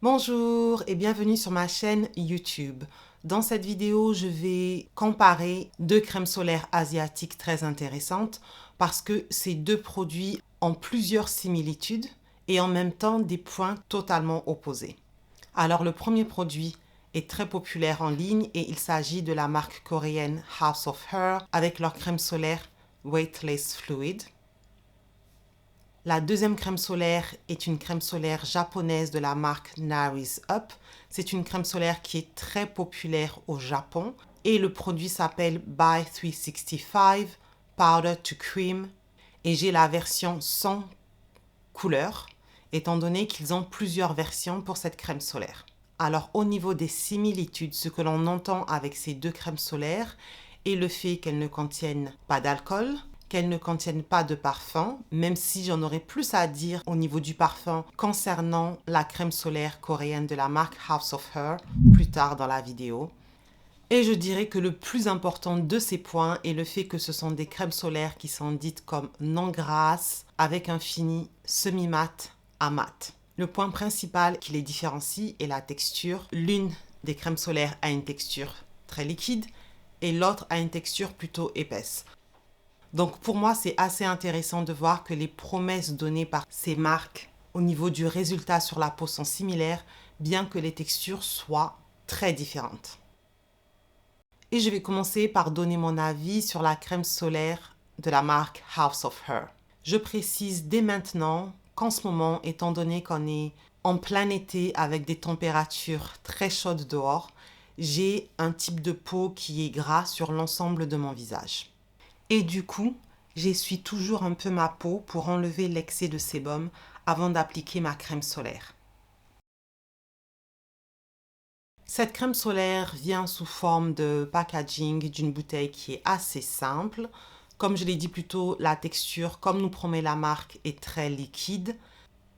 Bonjour et bienvenue sur ma chaîne YouTube. Dans cette vidéo, je vais comparer deux crèmes solaires asiatiques très intéressantes parce que ces deux produits ont plusieurs similitudes et en même temps des points totalement opposés. Alors le premier produit est très populaire en ligne et il s'agit de la marque coréenne House of Her avec leur crème solaire Weightless Fluid. La deuxième crème solaire est une crème solaire japonaise de la marque Nari's Up. C'est une crème solaire qui est très populaire au Japon et le produit s'appelle By 365 Powder to Cream et j'ai la version sans couleur étant donné qu'ils ont plusieurs versions pour cette crème solaire. Alors au niveau des similitudes, ce que l'on entend avec ces deux crèmes solaires est le fait qu'elles ne contiennent pas d'alcool, qu'elles ne contiennent pas de parfum, même si j'en aurais plus à dire au niveau du parfum concernant la crème solaire coréenne de la marque House of Her plus tard dans la vidéo. Et je dirais que le plus important de ces points est le fait que ce sont des crèmes solaires qui sont dites comme non grasses avec un fini semi-mat à mat. Le point principal qui les différencie est la texture. L'une des crèmes solaires a une texture très liquide et l'autre a une texture plutôt épaisse. Donc pour moi, c'est assez intéressant de voir que les promesses données par ces marques au niveau du résultat sur la peau sont similaires, bien que les textures soient très différentes. Et je vais commencer par donner mon avis sur la crème solaire de la marque House of Her. Je précise dès maintenant qu'en ce moment, étant donné qu'on est en plein été avec des températures très chaudes dehors, j'ai un type de peau qui est gras sur l'ensemble de mon visage. Et du coup, j'essuie toujours un peu ma peau pour enlever l'excès de sébum avant d'appliquer ma crème solaire. Cette crème solaire vient sous forme de packaging d'une bouteille qui est assez simple. Comme je l'ai dit plus tôt, la texture, comme nous promet la marque, est très liquide.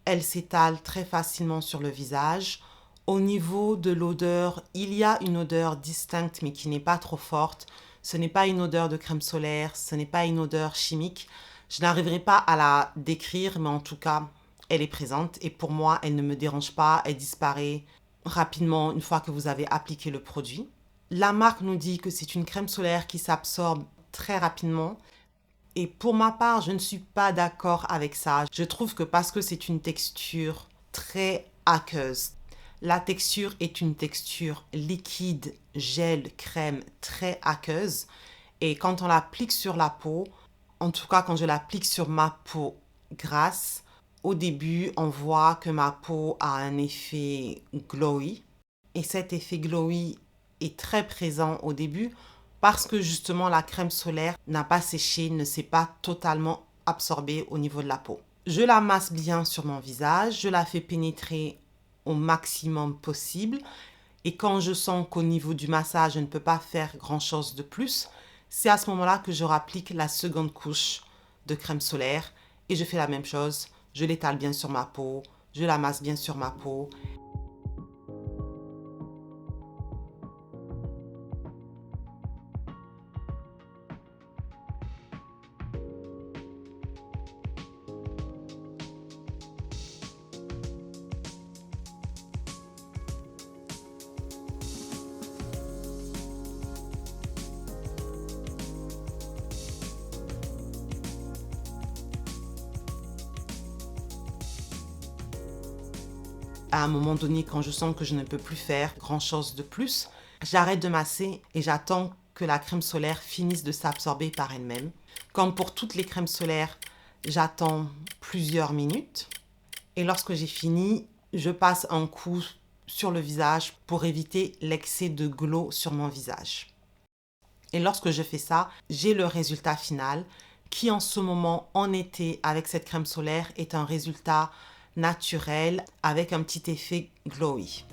Elle s'étale très facilement sur le visage. Au niveau de l'odeur, il y a une odeur distincte mais qui n'est pas trop forte. Ce n'est pas une odeur de crème solaire, ce n'est pas une odeur chimique. Je n'arriverai pas à la décrire, mais en tout cas, elle est présente et pour moi, elle ne me dérange pas, elle disparaît rapidement une fois que vous avez appliqué le produit. La marque nous dit que c'est une crème solaire qui s'absorbe très rapidement. Et pour ma part, je ne suis pas d'accord avec ça. Je trouve que parce que c'est une texture très aqueuse, la texture est une texture liquide, gel, crème, très aqueuse. Et quand on l'applique sur la peau, en tout cas quand je l'applique sur ma peau grasse, au début, on voit que ma peau a un effet glowy. Et cet effet glowy est très présent au début parce que justement la crème solaire n'a pas séché, ne s'est pas totalement absorbée au niveau de la peau. Je la masse bien sur mon visage, je la fais pénétrer au maximum possible et quand je sens qu'au niveau du massage, je ne peux pas faire grand-chose de plus, c'est à ce moment-là que je rapplique la seconde couche de crème solaire et je fais la même chose. Je l'étale bien sur ma peau, je la masse bien sur ma peau. À un moment donné, quand je sens que je ne peux plus faire grand-chose de plus, j'arrête de masser et j'attends que la crème solaire finisse de s'absorber par elle-même. Comme pour toutes les crèmes solaires, j'attends plusieurs minutes. Et lorsque j'ai fini, je passe un coup sur le visage pour éviter l'excès de glow sur mon visage. Et lorsque je fais ça, j'ai le résultat final qui en ce moment, en été, avec cette crème solaire, est un résultat naturel avec un petit effet glowy.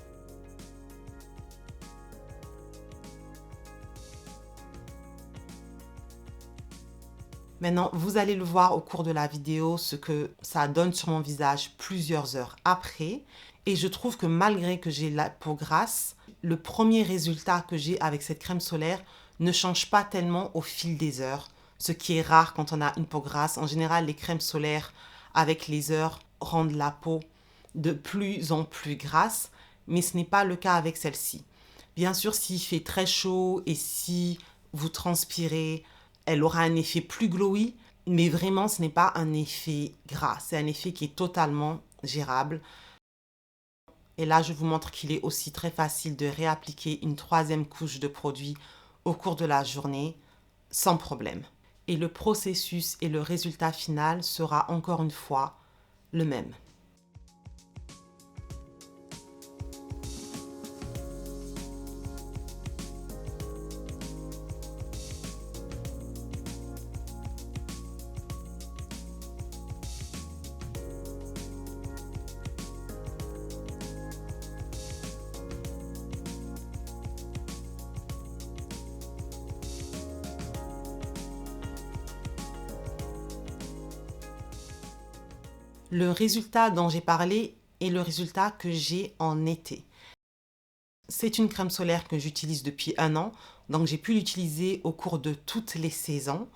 Maintenant, vous allez le voir au cours de la vidéo ce que ça donne sur mon visage plusieurs heures après. Et je trouve que malgré que j'ai la peau grasse, le premier résultat que j'ai avec cette crème solaire ne change pas tellement au fil des heures, ce qui est rare quand on a une peau grasse. En général, les crèmes solaires avec les heures rendent la peau de plus en plus grasse, mais ce n'est pas le cas avec celle-ci. Bien sûr, s'il fait très chaud et si vous transpirez, elle aura un effet plus glowy, mais vraiment, ce n'est pas un effet gras. C'est un effet qui est totalement gérable. Et là, je vous montre qu'il est aussi très facile de réappliquer une troisième couche de produit au cours de la journée sans problème. Et le processus et le résultat final sera encore une fois le même. Le résultat dont j'ai parlé est le résultat que j'ai en été. C'est une crème solaire que j'utilise depuis 1 an, donc j'ai pu l'utiliser au cours de toutes les saisons.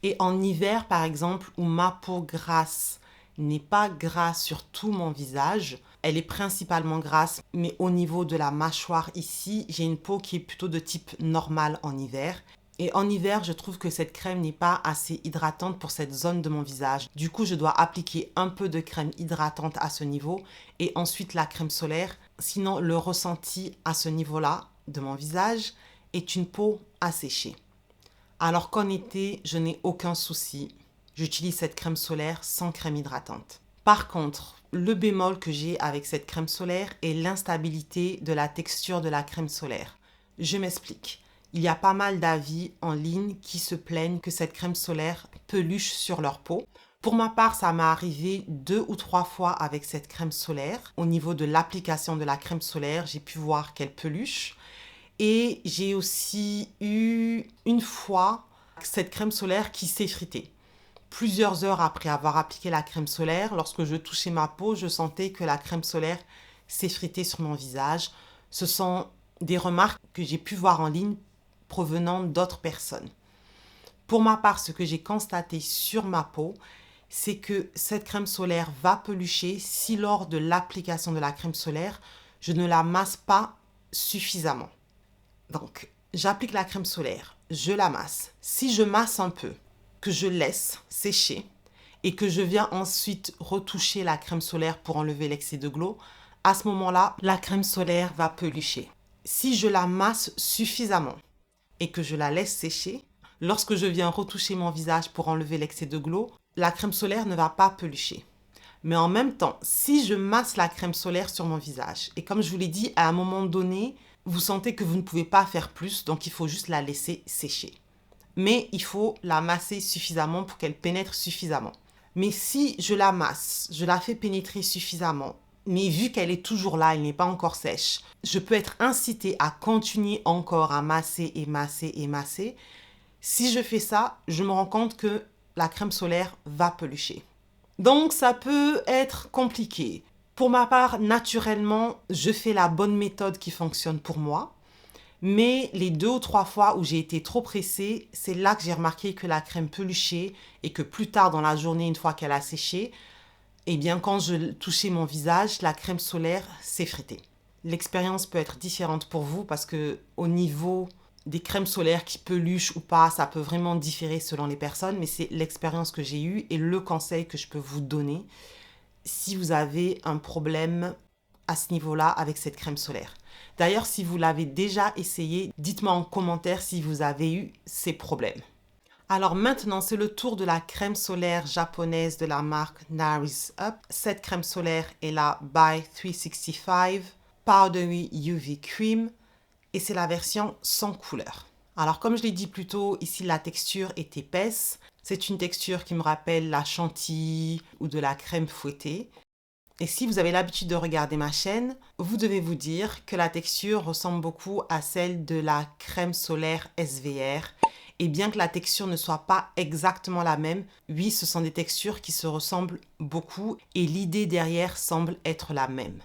Et en hiver, par exemple, où ma peau grasse n'est pas grasse sur tout mon visage, elle est principalement grasse, mais au niveau de la mâchoire ici, j'ai une peau qui est plutôt de type normal en hiver. Et en hiver, je trouve que cette crème n'est pas assez hydratante pour cette zone de mon visage. Du coup, je dois appliquer un peu de crème hydratante à ce niveau et ensuite la crème solaire. Sinon, le ressenti à ce niveau-là de mon visage est une peau asséchée. Alors qu'en été, je n'ai aucun souci. J'utilise cette crème solaire sans crème hydratante. Par contre, le bémol que j'ai avec cette crème solaire est l'instabilité de la texture de la crème solaire. Je m'explique. Il y a pas mal d'avis en ligne qui se plaignent que cette crème solaire peluche sur leur peau. Pour ma part, ça m'est arrivé 2 ou 3 fois avec cette crème solaire. Au niveau de l'application de la crème solaire, j'ai pu voir qu'elle peluche. Et j'ai aussi eu une fois cette crème solaire qui s'effritait. Plusieurs heures après avoir appliqué la crème solaire, lorsque je touchais ma peau, je sentais que la crème solaire s'effritait sur mon visage. Ce sont des remarques que j'ai pu voir en ligne provenant d'autres personnes. Pour ma part, ce que j'ai constaté sur ma peau, c'est que cette crème solaire va pelucher si lors de l'application de la crème solaire, je ne la masse pas suffisamment. Donc, j'applique la crème solaire, je la masse. Si je masse un peu, que je laisse sécher et que je viens ensuite retoucher la crème solaire pour enlever l'excès de glow, à ce moment-là, la crème solaire va pelucher. Si je la masse suffisamment et que je la laisse sécher, lorsque je viens retoucher mon visage pour enlever l'excès de glow, la crème solaire ne va pas pelucher. Mais en même temps, si je masse la crème solaire sur mon visage, et comme je vous l'ai dit, à un moment donné, vous sentez que vous ne pouvez pas faire plus, donc il faut juste la laisser sécher. Mais il faut la masser suffisamment pour qu'elle pénètre suffisamment. Mais si je la masse, je la fais pénétrer suffisamment, mais vu qu'elle est toujours là, elle n'est pas encore sèche, je peux être incitée à continuer encore à masser et masser et masser. Si je fais ça, je me rends compte que la crème solaire va pelucher. Donc ça peut être compliqué. Pour ma part, naturellement, je fais la bonne méthode qui fonctionne pour moi. Mais les 2 ou 3 fois où j'ai été trop pressée, c'est là que j'ai remarqué que la crème peluchait et que plus tard dans la journée, une fois qu'elle a séché, eh bien quand je touchais mon visage, la crème solaire s'effritait. L'expérience peut être différente pour vous parce que au niveau des crèmes solaires qui peluchent ou pas, ça peut vraiment différer selon les personnes, mais c'est l'expérience que j'ai eue et le conseil que je peux vous donner si vous avez un problème à ce niveau-là avec cette crème solaire. D'ailleurs, si vous l'avez déjà essayé, dites-moi en commentaire si vous avez eu ces problèmes. Alors maintenant, c'est le tour de la crème solaire japonaise de la marque Nariz Up. Cette crème solaire est la By 365 Powdery UV Cream et c'est la version sans couleur. Alors comme je l'ai dit plus tôt, ici la texture est épaisse. C'est une texture qui me rappelle la chantilly ou de la crème fouettée. Et si vous avez l'habitude de regarder ma chaîne, vous devez vous dire que la texture ressemble beaucoup à celle de la crème solaire SVR. Et bien que la texture ne soit pas exactement la même, oui, ce sont des textures qui se ressemblent beaucoup et l'idée derrière semble être la même.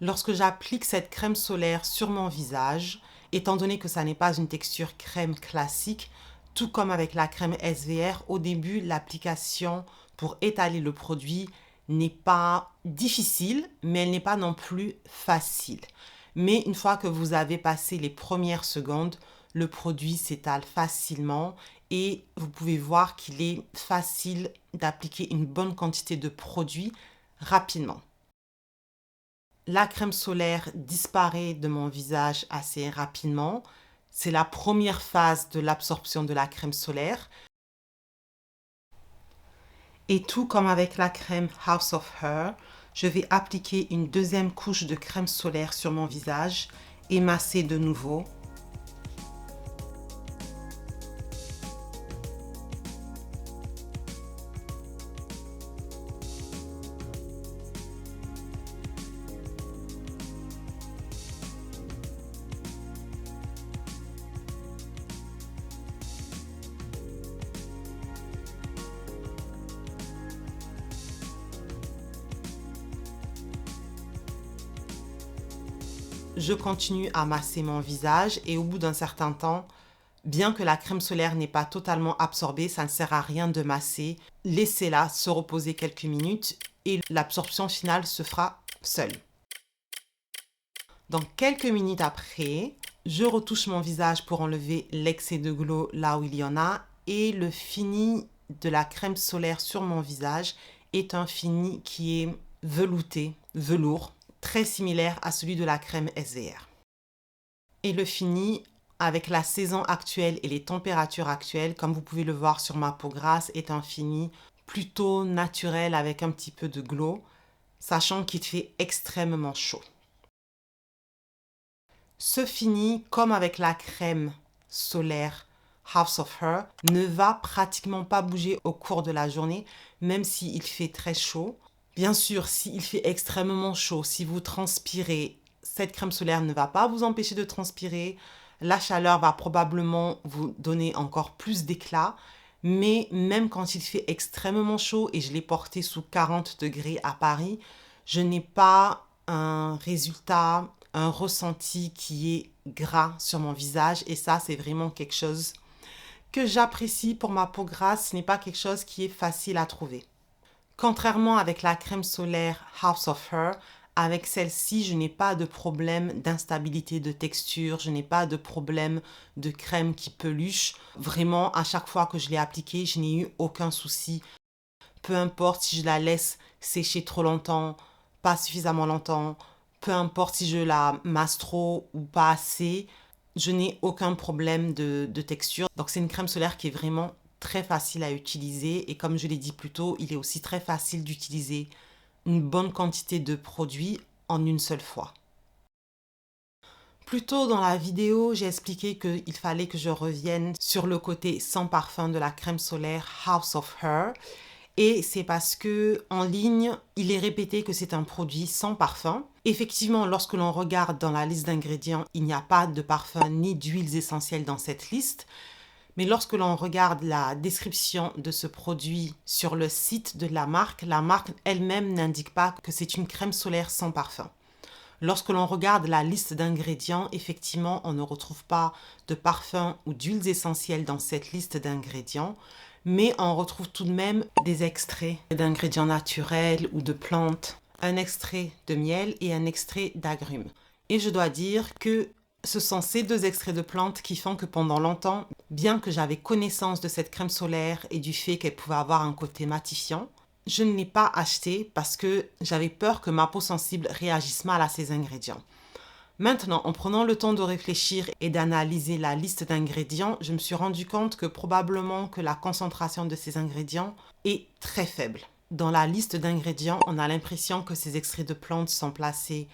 Lorsque j'applique cette crème solaire sur mon visage, étant donné que ça n'est pas une texture crème classique, tout comme avec la crème SVR, au début, l'application pour étaler le produit n'est pas difficile, mais elle n'est pas non plus facile. Mais une fois que vous avez passé les premières secondes, le produit s'étale facilement et vous pouvez voir qu'il est facile d'appliquer une bonne quantité de produit rapidement. La crème solaire disparaît de mon visage assez rapidement. C'est la première phase de l'absorption de la crème solaire. Et tout comme avec la crème House of Her, je vais appliquer une deuxième couche de crème solaire sur mon visage et masser de nouveau. Je continue à masser mon visage et au bout d'un certain temps, bien que la crème solaire n'est pas totalement absorbée, ça ne sert à rien de masser. Laissez-la se reposer quelques minutes et l'absorption finale se fera seule. Donc quelques minutes après, je retouche mon visage pour enlever l'excès de glow là où il y en a et le fini de la crème solaire sur mon visage est un fini qui est velouté, velours, très similaire à celui de la crème SDR. Et le fini, avec la saison actuelle et les températures actuelles, comme vous pouvez le voir sur ma peau grasse, est un fini plutôt naturel avec un petit peu de glow, sachant qu'il fait extrêmement chaud. Ce fini, comme avec la crème solaire House of Her, ne va pratiquement pas bouger au cours de la journée, même s'il fait très chaud. Bien sûr, s'il fait extrêmement chaud, si vous transpirez, cette crème solaire ne va pas vous empêcher de transpirer. La chaleur va probablement vous donner encore plus d'éclat. Mais même quand il fait extrêmement chaud, et je l'ai porté sous 40 degrés à Paris, je n'ai pas un résultat, un ressenti qui est gras sur mon visage. Et ça, c'est vraiment quelque chose que j'apprécie pour ma peau grasse. Ce n'est pas quelque chose qui est facile à trouver. Contrairement avec la crème solaire House of Her, avec celle-ci, je n'ai pas de problème d'instabilité de texture, je n'ai pas de problème de crème qui peluche. Vraiment, à chaque fois que je l'ai appliquée, je n'ai eu aucun souci. Peu importe si je la laisse sécher trop longtemps, pas suffisamment longtemps, peu importe si je la masse trop ou pas assez, je n'ai aucun problème de texture. Donc c'est une crème solaire qui est vraiment très facile à utiliser et comme je l'ai dit plus tôt, il est aussi très facile d'utiliser une bonne quantité de produits en une seule fois. Plus tôt dans la vidéo, j'ai expliqué qu'il fallait que je revienne sur le côté sans parfum de la crème solaire House of Her. Et c'est parce que en ligne, il est répété que c'est un produit sans parfum. Effectivement, lorsque l'on regarde dans la liste d'ingrédients, il n'y a pas de parfum ni d'huiles essentielles dans cette liste. Mais lorsque l'on regarde la description de ce produit sur le site de la marque elle-même n'indique pas que c'est une crème solaire sans parfum. Lorsque l'on regarde la liste d'ingrédients, effectivement, on ne retrouve pas de parfum ou d'huiles essentielles dans cette liste d'ingrédients, mais on retrouve tout de même des extraits d'ingrédients naturels ou de plantes, un extrait de miel et un extrait d'agrumes. Et je dois dire que ce sont ces deux extraits de plantes qui font que pendant longtemps, bien que j'avais connaissance de cette crème solaire et du fait qu'elle pouvait avoir un côté matifiant, je ne l'ai pas achetée parce que j'avais peur que ma peau sensible réagisse mal à ces ingrédients. Maintenant, en prenant le temps de réfléchir et d'analyser la liste d'ingrédients, je me suis rendu compte que probablement que la concentration de ces ingrédients est très faible. Dans la liste d'ingrédients, on a l'impression que ces extraits de plantes sont placés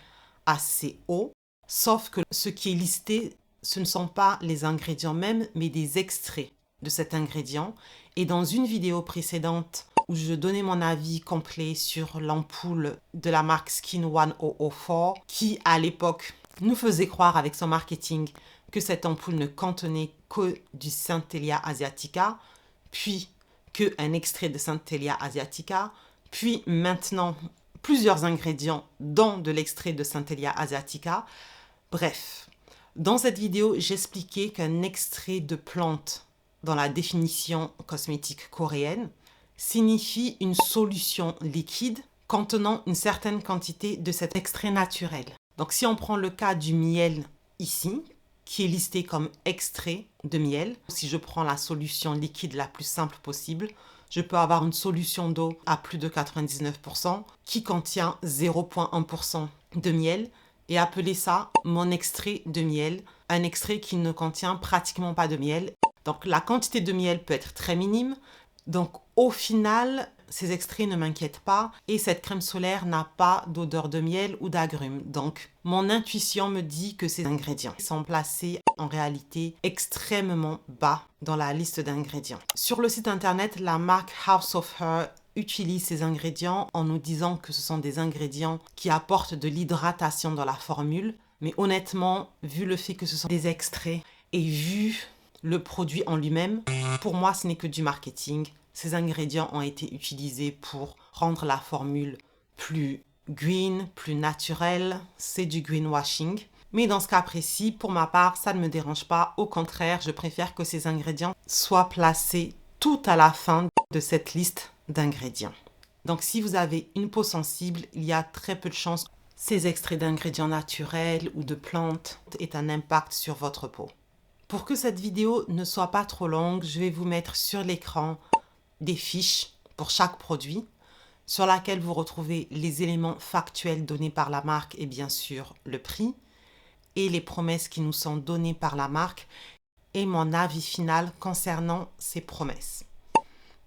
assez haut, sauf que ce qui est listé, ce ne sont pas les ingrédients même, mais des extraits de cet ingrédient. Et dans une vidéo précédente où je donnais mon avis complet sur l'ampoule de la marque Skin 1004, qui à l'époque nous faisait croire avec son marketing que cette ampoule ne contenait que du Centellia asiatica, puis qu'un extrait de Centellia asiatica, puis maintenant plusieurs ingrédients dont de l'extrait de Centellia asiatica. Bref, dans cette vidéo, j'expliquais qu'un extrait de plante dans la définition cosmétique coréenne signifie une solution liquide contenant une certaine quantité de cet extrait naturel. Donc si on prend le cas du miel ici, qui est listé comme extrait de miel, si je prends la solution liquide la plus simple possible, je peux avoir une solution d'eau à plus de 99% qui contient 0,1% de miel et appeler ça mon extrait de miel, un extrait qui ne contient pratiquement pas de miel. Donc la quantité de miel peut être très minime. Donc au final, ces extraits ne m'inquiètent pas et cette crème solaire n'a pas d'odeur de miel ou d'agrumes. Donc mon intuition me dit que ces ingrédients sont placés en réalité extrêmement bas dans la liste d'ingrédients. Sur le site internet, la marque House of Her utilise ces ingrédients en nous disant que ce sont des ingrédients qui apportent de l'hydratation dans la formule. Mais honnêtement, vu le fait que ce sont des extraits et vu le produit en lui-même, pour moi, ce n'est que du marketing. Ces ingrédients ont été utilisés pour rendre la formule plus green, plus naturelle. C'est du greenwashing. Mais dans ce cas précis, pour ma part, ça ne me dérange pas. Au contraire, je préfère que ces ingrédients soient placés tout à la fin de cette liste d'ingrédients. Donc si vous avez une peau sensible, il y a très peu de chances que ces extraits d'ingrédients naturels ou de plantes aient un impact sur votre peau. Pour que cette vidéo ne soit pas trop longue, je vais vous mettre sur l'écran des fiches pour chaque produit sur laquelle vous retrouvez les éléments factuels donnés par la marque et bien sûr le prix et les promesses qui nous sont données par la marque et mon avis final concernant ces promesses.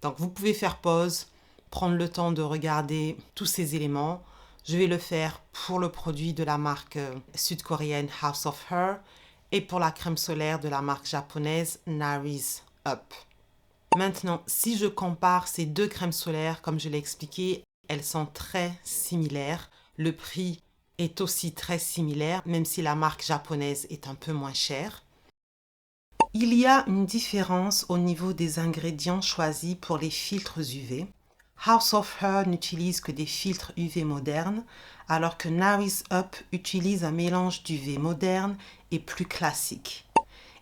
Donc vous pouvez faire pause, prendre le temps de regarder tous ces éléments. Je vais le faire pour le produit de la marque sud-coréenne House of Her et pour la crème solaire de la marque japonaise Nariz Up. Maintenant, si je compare ces deux crèmes solaires, comme je l'ai expliqué, elles sont très similaires. Le prix est aussi très similaire, même si la marque japonaise est un peu moins chère. Il y a une différence au niveau des ingrédients choisis pour les filtres UV. House of Her n'utilise que des filtres UV modernes, alors que Nariz Up utilise un mélange d'UV moderne et plus classique.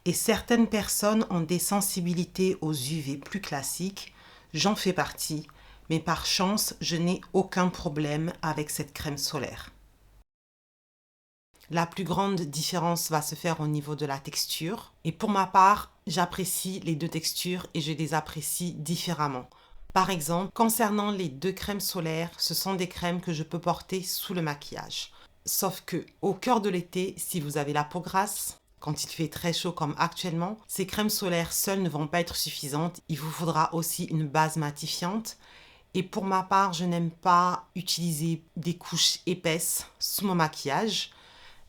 Et certaines personnes ont des sensibilités aux UV plus classiques, j'en fais partie, mais par chance, je n'ai aucun problème avec cette crème solaire. La plus grande différence va se faire au niveau de la texture. Et pour ma part, j'apprécie les deux textures et je les apprécie différemment. Par exemple, concernant les deux crèmes solaires, ce sont des crèmes que je peux porter sous le maquillage. Sauf que, au cœur de l'été, si vous avez la peau grasse, quand il fait très chaud comme actuellement, ces crèmes solaires seules ne vont pas être suffisantes. Il vous faudra aussi une base matifiante. Et pour ma part, je n'aime pas utiliser des couches épaisses sous mon maquillage.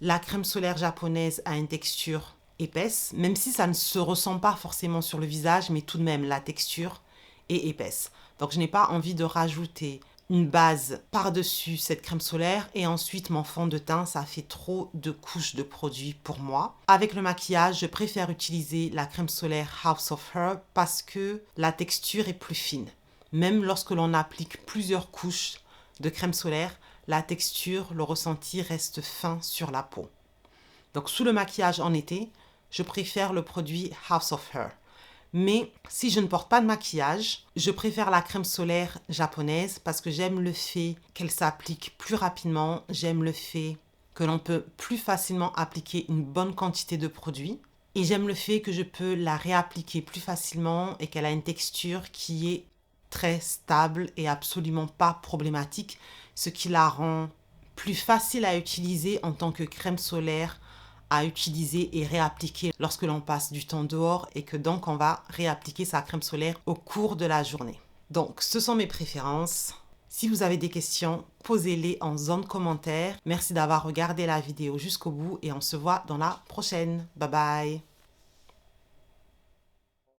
La crème solaire japonaise a une texture épaisse, même si ça ne se ressent pas forcément sur le visage, mais tout de même, la texture est épaisse. Donc, je n'ai pas envie de rajouter une base par-dessus cette crème solaire et ensuite mon fond de teint, ça fait trop de couches de produits pour moi. Avec le maquillage, je préfère utiliser la crème solaire House of Her parce que la texture est plus fine. Même lorsque l'on applique plusieurs couches de crème solaire, la texture, le ressenti reste fin sur la peau. Donc sous le maquillage en été, je préfère le produit House of Her. Mais si je ne porte pas de maquillage, je préfère la crème solaire japonaise parce que j'aime le fait qu'elle s'applique plus rapidement. J'aime le fait que l'on peut plus facilement appliquer une bonne quantité de produit. Et j'aime le fait que je peux la réappliquer plus facilement et qu'elle a une texture qui est très stable et absolument pas problématique, ce qui la rend plus facile à utiliser en tant que crème solaire à utiliser et réappliquer lorsque l'on passe du temps dehors et que donc on va réappliquer sa crème solaire au cours de la journée. Donc ce sont mes préférences. Si vous avez des questions, posez-les en zone commentaire. Merci d'avoir regardé la vidéo jusqu'au bout et on se voit dans la prochaine. Bye bye!